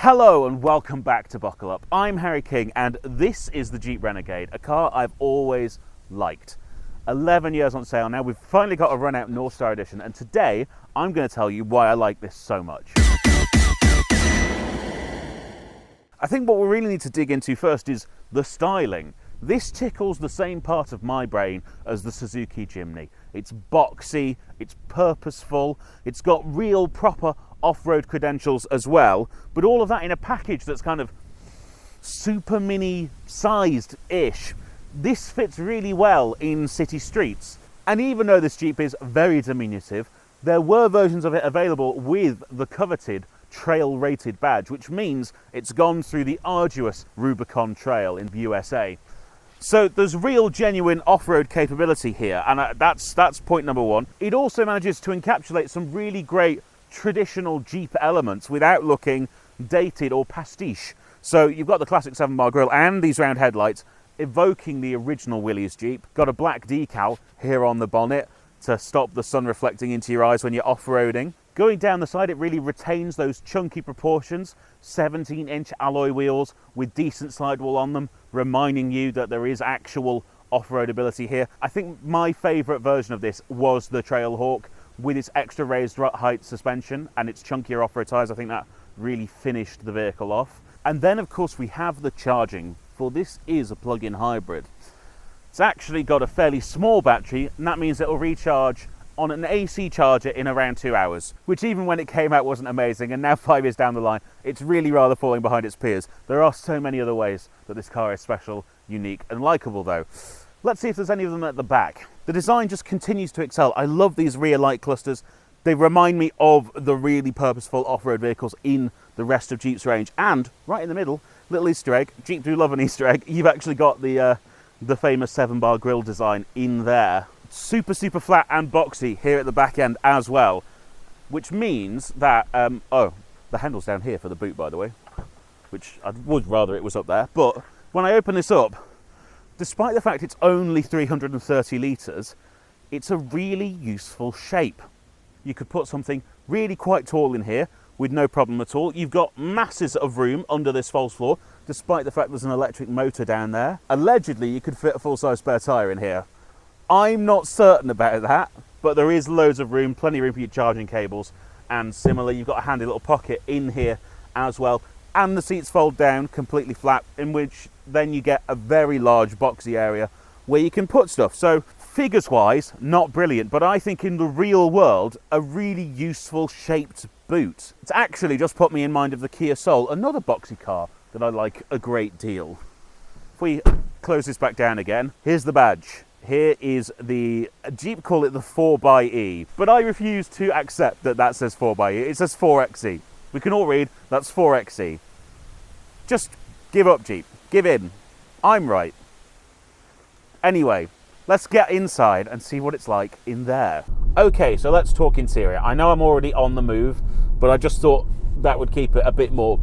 Hello and welcome back to Buckle Up. I'm Harry King and this is the Jeep Renegade, a car I've always liked. 11 years on sale now, we've finally got a run out North Star edition, and today I'm going to tell you why I like this so much. I think what we really need to dig into first is the styling. This tickles the same part of my brain as the Suzuki Jimny. It's boxy, it's purposeful, it's got real proper off-road credentials as well, but all of that in a package that's kind of super mini sized-ish. This fits really well in city streets. And even though this Jeep is very diminutive, there were versions of it available with the coveted trail rated badge, which means it's gone through the arduous Rubicon Trail in the USA. So there's real genuine off-road capability here, and that's point number one. It also manages to encapsulate some really great traditional Jeep elements without looking dated or pastiche. So you've got the classic 7-bar grille and these round headlights evoking the original Willys Jeep. Got a black decal here on the bonnet to stop the sun reflecting into your eyes when you're off-roading. Going down the side, it really retains those chunky proportions, 17-inch alloy wheels with decent sidewall on them, reminding you that there is actual off-road ability here. I think my favourite version of this was the Trailhawk with its extra raised height suspension and its chunkier off-road tyres. I think that really finished the vehicle off. And then, of course, we have the charging, for this is a plug-in hybrid. It's actually got a fairly small battery, and that means it'll recharge on an AC charger in around 2 hours, which even when it came out wasn't amazing, and now 5 years down the line, it's really rather falling behind its peers. There are so many other ways that this car is special, unique, and likeable though. Let's see if there's any of them at the back. The design just continues to excel. I love these rear light clusters. They remind me of the really purposeful off-road vehicles in the rest of Jeep's range. And right in the middle, little Easter egg. Jeep do love an Easter egg. You've actually got the famous 7-bar grille design in there. Super flat and boxy here at the back end as well, which means that the handle's down here for the boot, by the way, which I would rather it was up there. But when I open this up, despite the fact it's only 330 litres, it's a really useful shape. You could put something really quite tall in here with no problem at all. You've got masses of room under this false floor, despite the fact there's an electric motor down there. Allegedly, you could fit a full-size spare tyre in here. I'm not certain about that, but there is loads of room, plenty of room for your charging cables, and similarly, you've got a handy little pocket in here as well. And the seats fold down completely flat, in which then you get a very large boxy area where you can put stuff. So figures wise, not brilliant, but I think in the real world, a really useful shaped boot. It's actually just put me in mind of the Kia Soul, another boxy car that I like a great deal. If we close this back down again, here's the badge. Here is the Jeep call it the 4xe, but I refuse to accept that that says 4xe. It says 4xe. We can all read that's 4xe. Just give up, Jeep. Give in. I'm right. Anyway, let's get inside and see what it's like in there. Okay, so let's talk interior. I know I'm already on the move, but I just thought that would keep it a bit more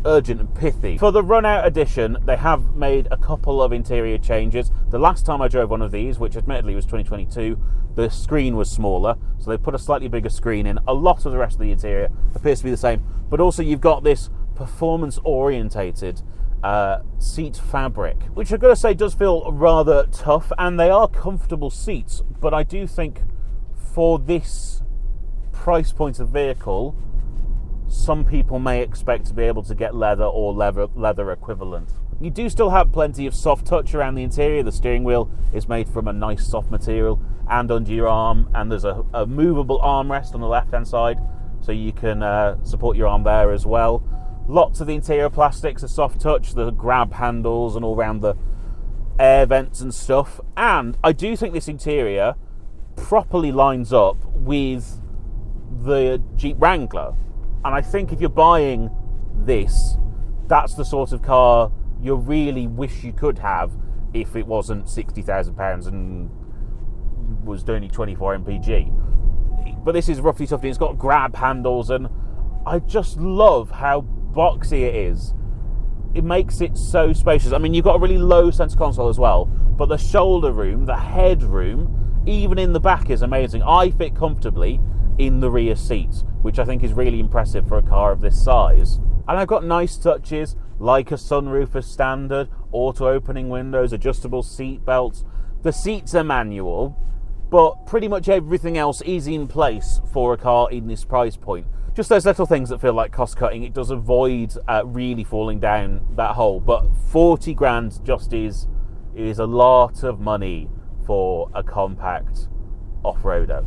urgent and pithy. For the run-out edition, they have made a couple of interior changes. The last time I drove one of these, which admittedly was 2022, the screen was smaller, so they put a slightly bigger screen in. A lot of the rest of the interior appears to be the same, but also you've got this performance-orientated seat fabric, which I've got to say does feel rather tough, and they are comfortable seats, but I do think for this price point of vehicle, some people may expect to be able to get leather or leather equivalent. You do still have plenty of soft touch around the interior. The steering wheel is made from a nice soft material and under your arm, and there's a movable armrest on the left hand side, so you can support your arm there as well. Lots of the interior plastics are soft touch, the grab handles and all around the air vents and stuff. And I do think this interior properly lines up with the Jeep Wrangler. And I think if you're buying this, that's the sort of car you really wish you could have if it wasn't £60,000 and was only 24 mpg. But this is roughly something. It's got grab handles, and I just love how boxy it is. It makes it so spacious. I mean, you've got a really low center console as well, but the shoulder room, the head room, even in the back is amazing. I fit comfortably in the rear seats, which I think is really impressive for a car of this size. And I've got nice touches like a sunroof as standard, auto opening windows, adjustable seat belts. The seats are manual, but pretty much everything else is in place for a car in this price point. Just those little things that feel like cost cutting. It does avoid really falling down that hole, but 40 grand just is a lot of money for a compact off-roader.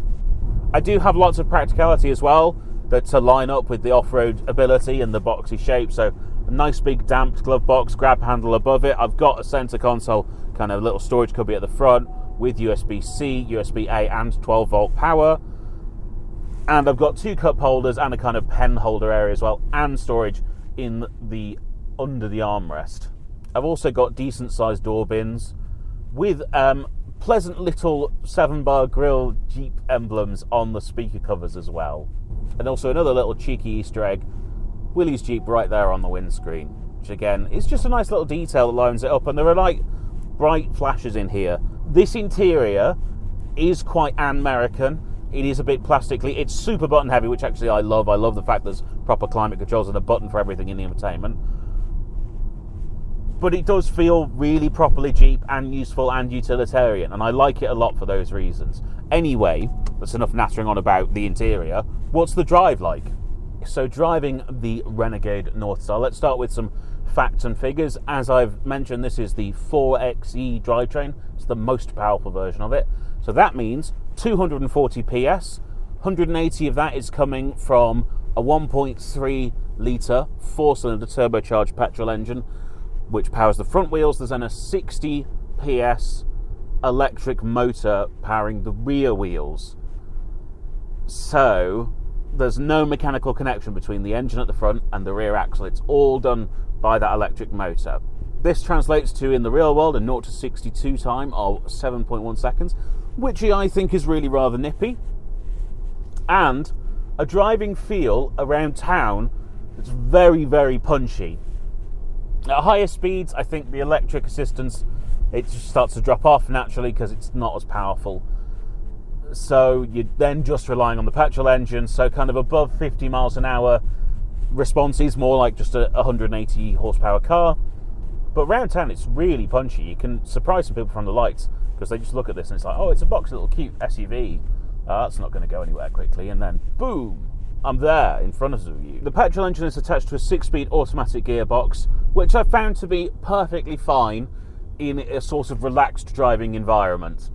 I do have lots of practicality as well that to line up with the off-road ability and the boxy shape. So a nice big damped glove box, grab handle above it. I've got a center console, kind of little storage cubby at the front with USB-C, USB-A and 12 volt power. And I've got 2 cup holders and a kind of pen holder area as well, and storage in the under the armrest. I've also got decent sized door bins with pleasant little 7-bar grille Jeep emblems on the speaker covers as well. And also another little cheeky Easter egg, Willie's Jeep right there on the windscreen, which again is just a nice little detail that lines it up. And there are like bright flashes in here. This interior is quite American. It is a bit plastically. It's super button heavy, which actually I love. I love the fact there's proper climate controls and a button for everything in the infotainment. But it does feel really properly Jeep and useful and utilitarian, and I like it a lot for those reasons. Anyway, that's enough nattering on about the interior. What's the drive like? So driving the Renegade North Star, let's start with some facts and figures. As I've mentioned, this is the 4xe drivetrain. It's the most powerful version of it. So that means 240 PS, 180 of that is coming from a 1.3 litre 4-cylinder turbocharged petrol engine, which powers the front wheels. There's then a 60 PS electric motor powering the rear wheels. So there's no mechanical connection between the engine at the front and the rear axle. It's all done by that electric motor. This translates to, in the real world, a 0 to 62 time of 7.1 seconds, which I think is really rather nippy. And a driving feel around town that's very, very punchy. At higher speeds, I think the electric assistance, it just starts to drop off naturally because it's not as powerful. So you're then just relying on the petrol engine, so kind of above 50 miles an hour response is more like just a 180 horsepower car. But around town, it's really punchy. You can surprise some people from the lights because they just look at this and it's like, oh, it's a boxy little cute SUV. That's not going to go anywhere quickly. And then, boom, I'm there in front of you. The petrol engine is attached to a 6-speed automatic gearbox, which I found to be perfectly fine in a sort of relaxed driving environment.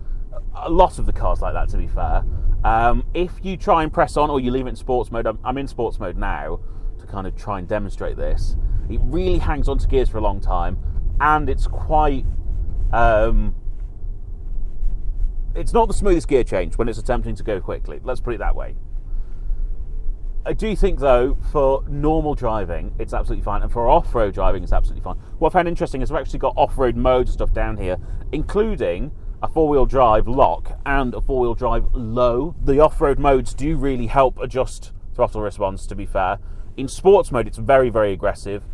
A lot of the cars like that, to be fair. If you try and press on or you leave it in sports mode, I'm in sports mode now to kind of try and demonstrate this. It really hangs onto gears for a long time, and it's quite... it's not the smoothest gear change when it's attempting to go quickly. Let's put it that way. I do think, though, for normal driving, it's absolutely fine. And for off-road driving, it's absolutely fine. What I found interesting is we've actually got off-road mode stuff down here, including a 4-wheel drive lock and a 4-wheel drive low. The off-road modes do really help adjust throttle response, to be fair. In sports mode, it's very, very aggressive.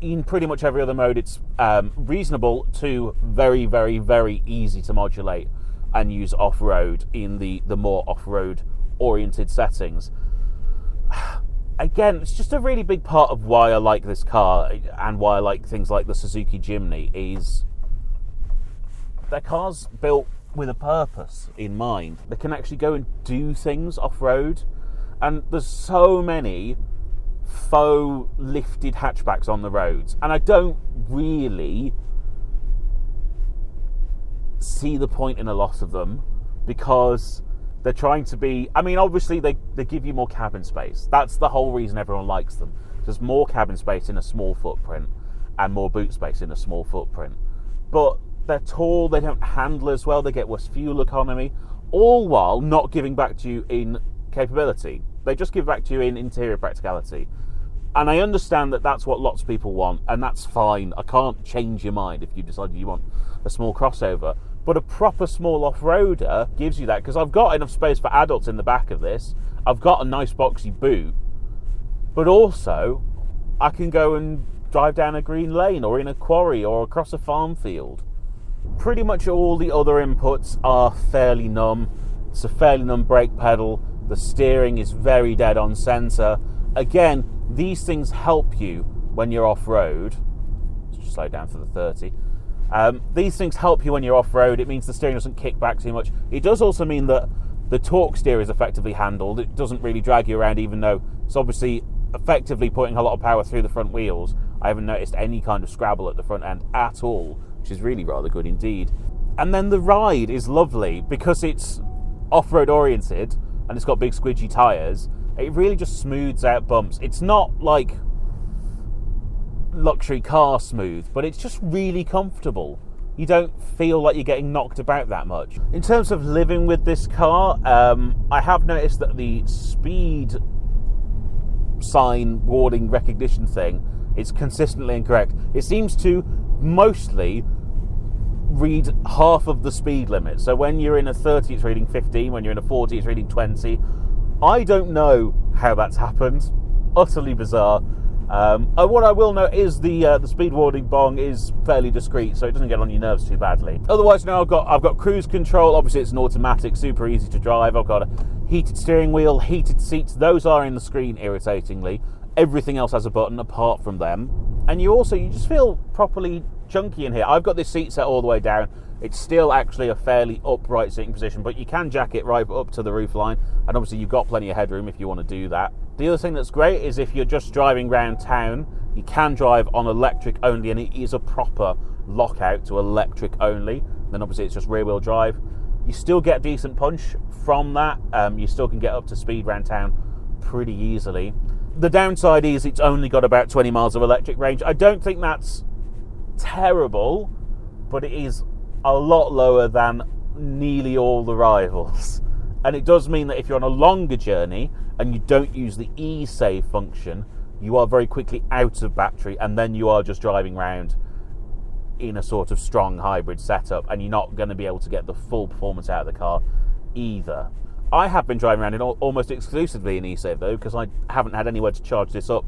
In pretty much every other mode, it's reasonable to very, very, very easy to modulate and use off-road in the more off-road oriented settings. Again, it's just a really big part of why I like this car and why I like things like the Suzuki Jimny is they're cars built with a purpose in mind. They can actually go and do things off-road, and there's so many faux lifted hatchbacks on the roads, and I don't really see the point in a lot of them because they're trying to be, I mean, obviously they give you more cabin space. That's the whole reason everyone likes them. There's more cabin space in a small footprint and more boot space in a small footprint. But they're tall, they don't handle as well, they get worse fuel economy, all while not giving back to you in capability. They just give back to you in interior practicality. And I understand that that's what lots of people want, and that's fine. I can't change your mind if you decide you want a small crossover. But a proper small off-roader gives you that, because I've got enough space for adults in the back of this. I've got a nice boxy boot, but also I can go and drive down a green lane or in a quarry or across a farm field. Pretty much all the other inputs are fairly numb. It's a fairly numb brake pedal. The steering is very dead on centre. Again, these things help you when you're off-road. Let's just slow down for the 30. These things help you when you're off-road. It means the steering doesn't kick back too much. It does also mean that the torque steer is effectively handled. It doesn't really drag you around, even though it's obviously effectively putting a lot of power through the front wheels. I haven't noticed any kind of scrabble at the front end at all, which is really rather good indeed. And then the ride is lovely because it's off-road oriented and it's got big squidgy tyres. It really just smooths out bumps. It's not like luxury car smooth, but it's just really comfortable. You don't feel like you're getting knocked about that much. In terms of living with this car, I have noticed that the speed sign warning recognition thing is consistently incorrect. It seems to mostly read half of the speed limit. So when you're in a 30, it's reading 15. When you're in a 40, it's reading 20. I don't know how that's happened. Utterly bizarre. What I will note is the speed warning bong is fairly discreet, so it doesn't get on your nerves too badly. Otherwise, now I've got cruise control. Obviously, it's an automatic, super easy to drive. I've got a heated steering wheel, heated seats. Those are in the screen, irritatingly. Everything else has a button apart from them. And you just feel properly chunky in here. I've got this seat set all the way down. It's still actually a fairly upright sitting position, but you can jack it right up to the roofline, and obviously you've got plenty of headroom if you want to do that. The other thing that's great is if you're just driving around town, you can drive on electric only, and it is a proper lockout to electric only. Then obviously it's just rear wheel drive. You still get decent punch from that. You still can get up to speed around town pretty easily. The downside is it's only got about 20 miles of electric range. I don't think that's terrible, but it is a lot lower than nearly all the rivals. And it does mean that if you're on a longer journey and you don't use the e-save function, you are very quickly out of battery, and then you are just driving around in a sort of strong hybrid setup, and you're not going to be able to get the full performance out of the car either. I have been driving around in almost exclusively in e-save though, because I haven't had anywhere to charge this up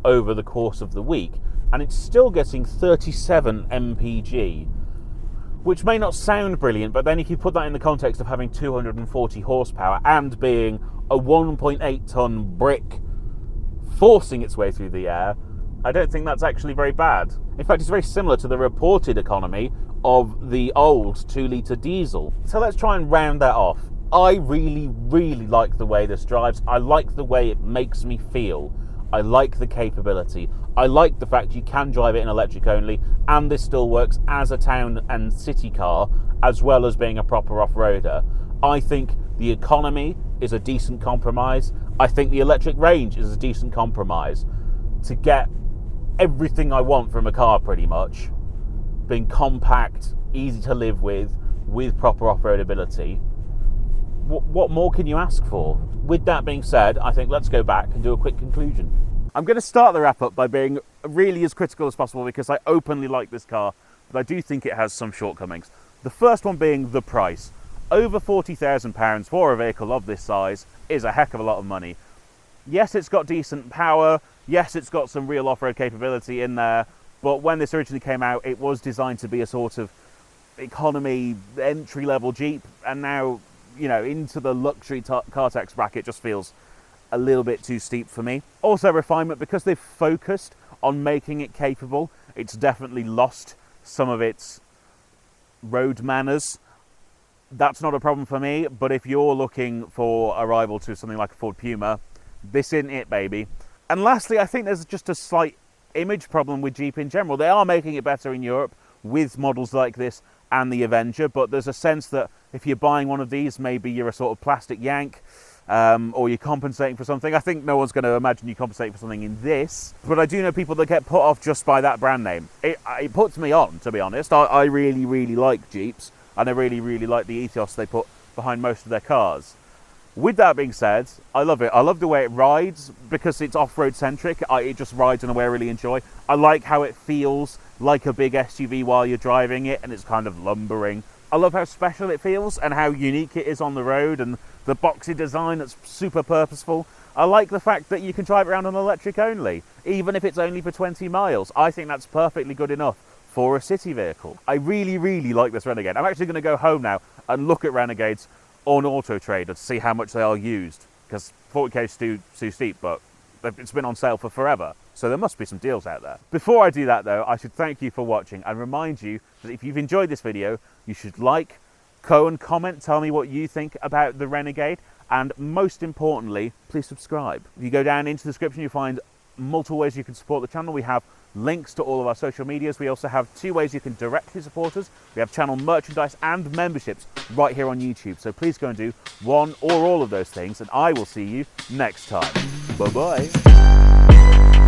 over the course of the week, and it's still getting 37 mpg, which may not sound brilliant, but then if you put that in the context of having 240 horsepower and being a 1.8 ton brick forcing its way through the air, I don't think that's actually very bad. In fact, it's very similar to the reported economy of the old 2-litre diesel. So let's try and round that off. I really, really like the way this drives. I like the way it makes me feel. I like the capability. I like the fact you can drive it in electric only, and this still works as a town and city car, as well as being a proper off-roader. I think the economy is a decent compromise. I think the electric range is a decent compromise to get everything I want from a car, pretty much. Being compact, easy to live with proper off-road ability. What more can you ask for? With that being said, I think let's go back and do a quick conclusion. I'm going to start the wrap up by being really as critical as possible, because I openly like this car, but I do think it has some shortcomings. The first one being the price. Over £40,000 for a vehicle of this size is a heck of a lot of money. Yes, it's got decent power. Yes, it's got some real off-road capability in there. But when this originally came out, it was designed to be a sort of economy entry-level Jeep, and now, you know, into the luxury car tax bracket just feels a little bit too steep for me. Also refinement, because they've focused on making it capable, it's definitely lost some of its road manners. That's not a problem for me, but if you're looking for a rival to something like a Ford Puma, this isn't it, baby. And lastly, I think there's just a slight image problem with Jeep in general. They are making it better in Europe with models like this and the Avenger, but there's a sense that if you're buying one of these, maybe you're a sort of plastic Yank, or you're compensating for something. I think no one's going to imagine you compensate for something in this, but I do know people that get put off just by that brand name. It puts me on, to be honest. I really, really like Jeeps, and I really, really like the ethos they put behind most of their cars. With that being said, I love it. I love the way it rides, because it's off-road centric. It just rides in a way I really enjoy. I like how it feels like a big SUV while you're driving it, and it's kind of lumbering. I love how special it feels and how unique it is on the road, and the boxy design that's super purposeful. I like the fact that you can drive around on electric only, even if it's only for 20 miles. I think that's perfectly good enough for a city vehicle. I really, really like this Renegade. I'm actually going to go home now and look at Renegades on Auto Trader to see how much they are used, because 40k is too steep, but it's been on sale for forever, so there must be some deals out there. Before I do that though, I should thank you for watching and remind you that if you've enjoyed this video, you should like, comment, tell me what you think about the Renegade, and most importantly, please subscribe. If you go down into the description, you'll find multiple ways you can support the channel. We have links to all of our social medias. We also have 2 ways you can directly support us. We have channel merchandise and memberships right here on YouTube. So please go and do one or all of those things, and I will see you next time. Bye-bye.